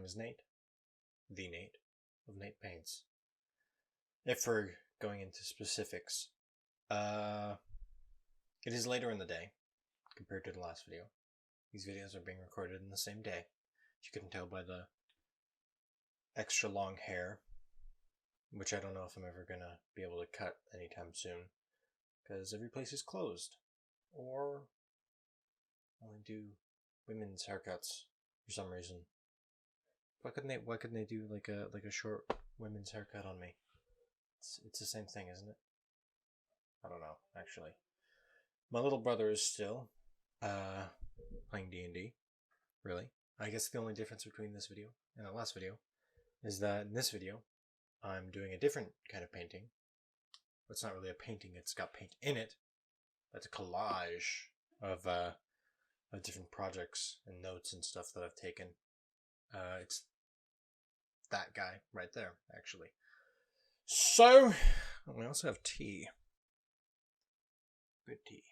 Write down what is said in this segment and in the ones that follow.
is Nate, the Nate of NatePaints. If we're going into specifics, it is later in the day compared to the last video. These videos are being recorded in the same day. You couldn't tell by the extra long hair, which I don't know if I'm ever gonna be able to cut anytime soon, because every place is closed, or only do women's haircuts for some reason. Why couldn't they do like a short women's haircut on me? It's the same thing, isn't it? I don't know, actually. My little brother is still playing D&D. Really. I guess the only difference between this video and the last video is that in this video I'm doing a different kind of painting. It's not really a painting, it's got paint in it. That's a collage of different projects and notes and stuff that I've taken. It's that guy right there, actually. So, we also have tea. Good tea.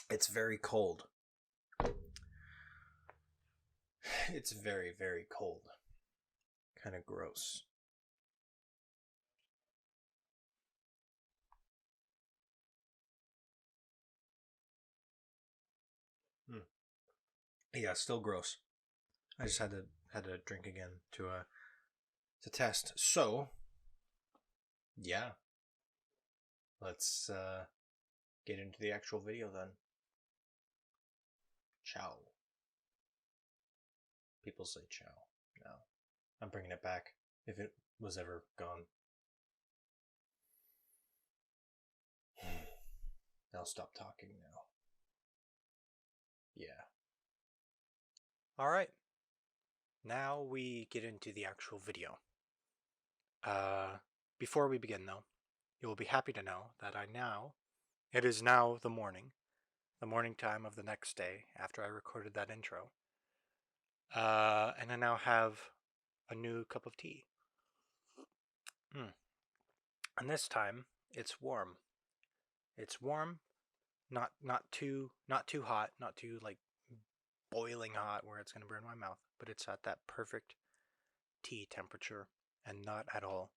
It's very cold. It's very, very cold. Kind of gross. Yeah, still gross. I just had to drink again to test. So, yeah. Let's get into the actual video then. Ciao. People say ciao now. I'm bringing it back if it was ever gone. I'll stop talking now. Yeah. Alright. Now we get into the actual video. Before we begin though, you will be happy to know that it is now the morning time of the next day after I recorded that intro. And I now have a new cup of tea. And this time it's warm. It's warm, not too hot, not too like boiling hot where it's gonna burn my mouth, but it's at that perfect tea temperature and not at all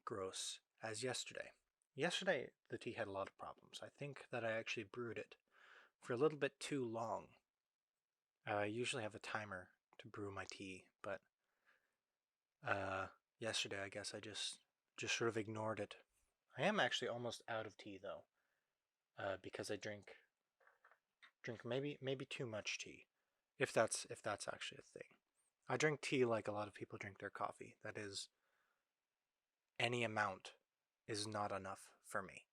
gross as yesterday. Yesterday the tea had a lot of problems. I think that I actually brewed it for a little bit too long. I usually have a timer to brew my tea, but yesterday I guess I just sort of ignored it. I am actually almost out of tea though, because I drink maybe too much tea, if that's actually a thing. I drink tea like a lot of people drink their coffee. That is, any amount is not enough for me.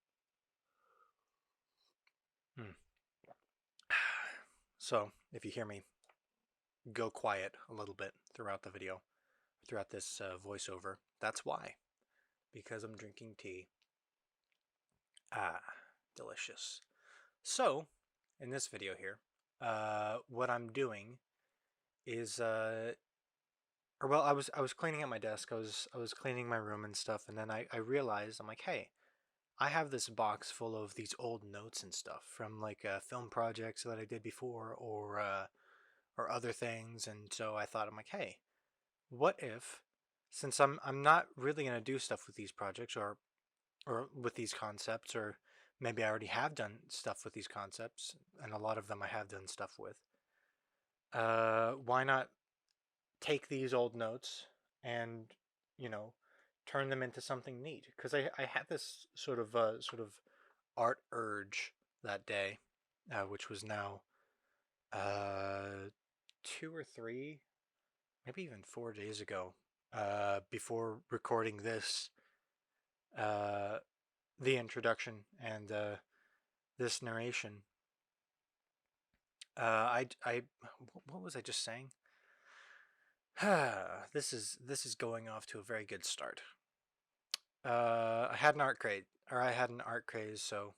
So, if you hear me go quiet a little bit throughout the video, throughout this voiceover, that's why. Because I'm drinking tea. Delicious. So, in this video here, what I'm doing is, I was cleaning at my desk. I was cleaning my room and stuff, and then I realized, I'm like, hey, I have this box full of these old notes and stuff from like film projects that I did before, or other things, and so I thought, I'm like, hey, what if, since I'm not really gonna do stuff with these projects or with these concepts, or maybe I already have done stuff with these concepts, and a lot of them I have done stuff with. Why not take these old notes and, turn them into something neat? Because I had this sort of art urge that day, which was now 2 or 3, maybe even 4 days ago, before recording this, the introduction and this narration. What was I just saying? This is going off to a very good start. I had an art craze, so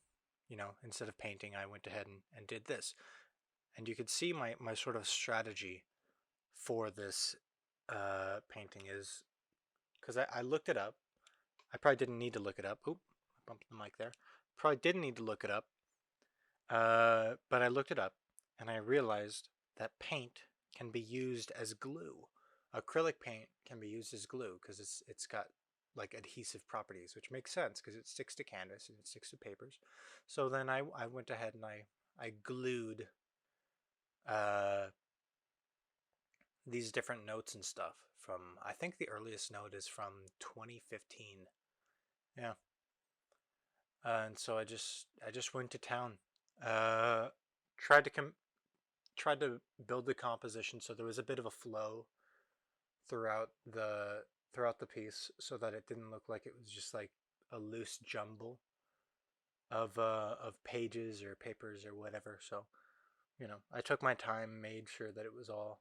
instead of painting, I went ahead and did this. And you could see my sort of strategy for this painting is, because I looked it up. I probably didn't need to look it up. Oop, I bumped the mic there. Probably didn't need to look it up. But I looked it up, and I realized that paint can be used as glue. Acrylic paint can be used as glue because it's got like adhesive properties, which makes sense because it sticks to canvas and it sticks to papers. So then I went ahead and I glued uh, these different notes and stuff from, I think the earliest note is from 2015. Yeah. And so I just went to town. Uh, tried to tried to build the composition so there was a bit of a flow throughout the piece so that it didn't look like it was just like a loose jumble of pages or papers or whatever. So, I took my time, made sure that it was all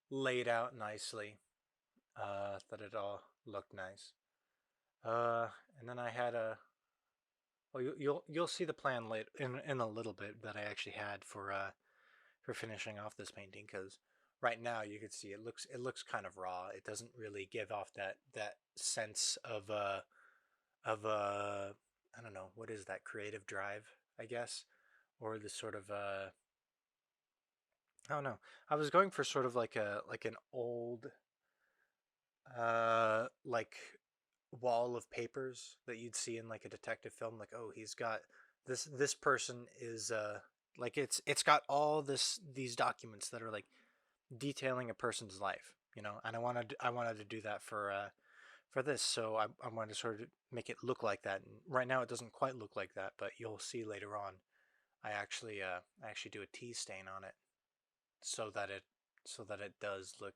laid out nicely, that it all looked nice. And then I had a well, you'll see the plan later in a little bit that I actually had for finishing off this painting because right now you can see it looks kind of raw. It doesn't really give off that sense of I don't know, what is that, creative drive, I guess, or the sort of I don't know. I was going for sort of like an old like wall of papers that you'd see in like a detective film, like, oh, he's got this person is like it's got all these documents that are like detailing a person's life, and I wanted to do that for this, so I wanted to sort of make it look like that. And right now it doesn't quite look like that, but you'll see later on I actually do a tea stain on it so that it does look,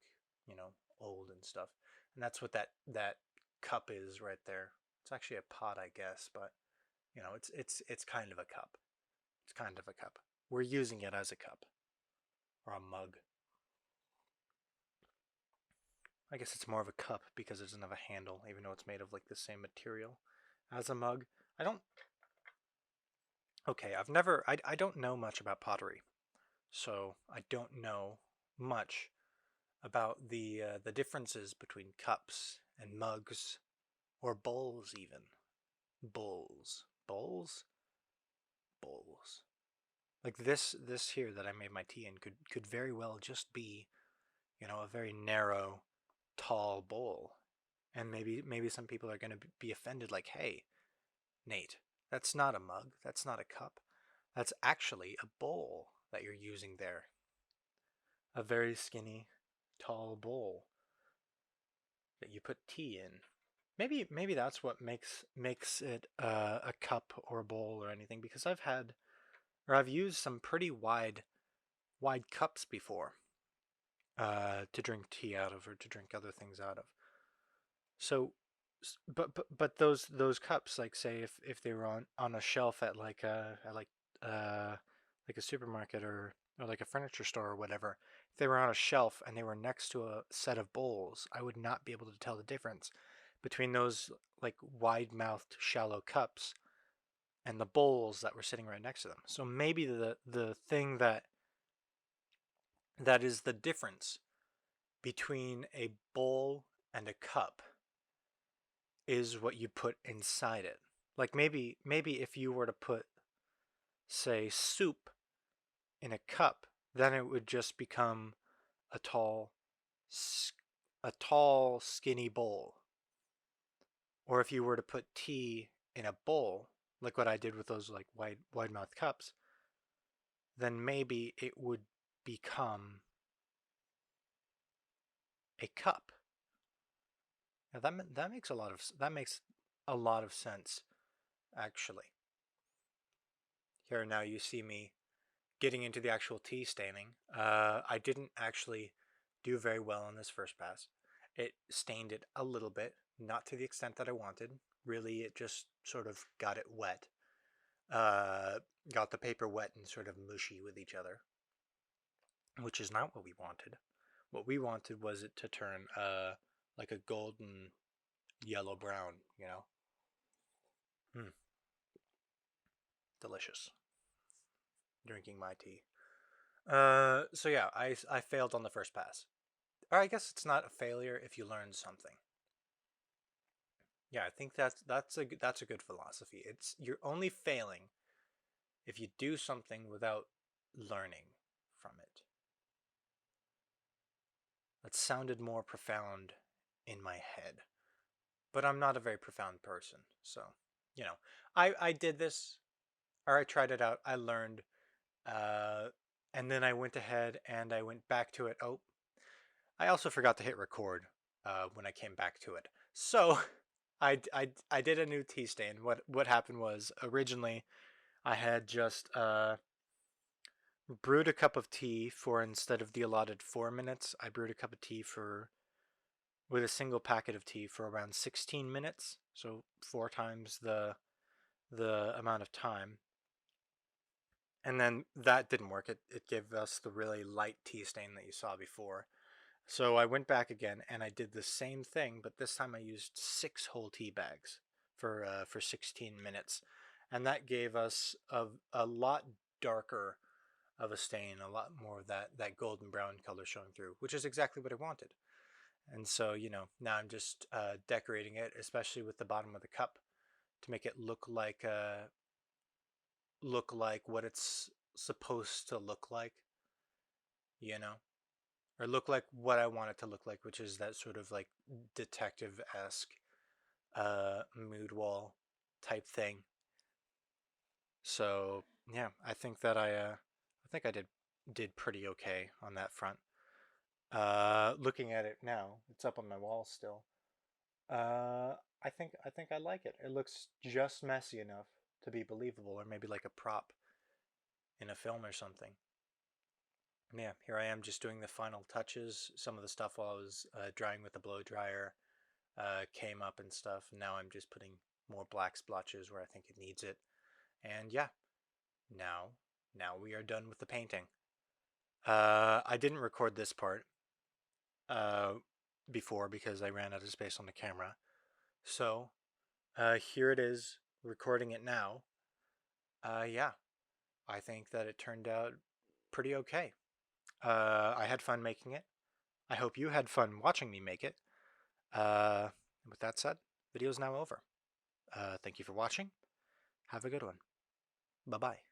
old and stuff. And that's what that cup is right there. It's actually a pot, I guess, but it's kind of a cup. It's kind of a cup. We're using it as a cup or a mug. I guess it's more of a cup because it doesn't have a handle, even though it's made of like the same material as a mug. I don't. Okay, I've never. I don't know much about pottery, so I don't know much about the differences between cups and mugs or bowls even. Bowls, bowls, bowls. Like this here that I made my tea in could very well just be, a very narrow, tall bowl. And maybe some people are going to be offended, like, hey, Nate, that's not a mug, that's not a cup, that's actually a bowl that you're using there. A very skinny, tall bowl that you put tea in. Maybe that's what makes it a cup or a bowl or anything, because I've used some pretty wide cups before, to drink tea out of or to drink other things out of. So, but those cups, like, say if they were on a shelf at like a supermarket or like a furniture store or whatever, if they were on a shelf and they were next to a set of bowls, I would not be able to tell the difference between those like wide-mouthed shallow cups and the bowls that were sitting right next to them. So maybe the thing that is the difference between a bowl and a cup is what you put inside it. Like maybe if you were to put, say, soup in a cup, then it would just become a tall a tall skinny bowl. Or if you were to put tea in a bowl, like what I did with those like wide mouth cups, then maybe it would become a cup. Now that makes a lot of sense, actually. Here now you see me getting into the actual tea staining. I didn't actually do very well on this first pass. It stained it a little bit, not to the extent that I wanted. Really, it just sort of got it wet. Uh, got the paper wet and sort of mushy with each other, which is not what we wanted. What we wanted was it to turn like a golden yellow brown, Mm, delicious. Drinking my tea. So yeah, I failed on the first pass. Or I guess it's not a failure if you learn something. Yeah, I think that's a good philosophy. It's you're only failing if you do something without learning from it. That sounded more profound in my head, but I'm not a very profound person. So, I did this, or I tried it out. I learned, uh, and then I went ahead and I went back to it. Oh, I also forgot to hit record when I came back to it. So I did a new tea stain. What happened was originally I had just brewed a cup of tea for, instead of the allotted 4 minutes, I brewed a cup of tea for with a single packet of tea for around 16 minutes. So 4 times the amount of time. And then that didn't work. It gave us the really light tea stain that you saw before. So I went back again and I did the same thing, but this time I used 6 whole tea bags for 16 minutes, and that gave us a lot darker of a stain, a lot more of that golden brown color showing through, which is exactly what I wanted. And so now I'm just decorating it, especially with the bottom of the cup, to make it look like what it's supposed to look like, you know or look like what I want it to look like, which is that sort of like detective-esque mood wall type thing. So yeah, I think I did pretty okay on that front. Looking at it now, it's up on my wall still. I think I like it. It looks just messy enough to be believable, or maybe like a prop in a film or something. Yeah, here I am just doing the final touches. Some of the stuff while I was drying with the blow dryer came up and stuff. Now I'm just putting more black splotches where I think it needs it. And yeah, now now we are done with the painting. I didn't record this part uh, before because I ran out of space on the camera. So here it is, recording it now. Yeah, I think that it turned out pretty okay. I had fun making it. I hope you had fun watching me make it. With that said, video is now over. Thank you for watching. Have a good one. Bye bye.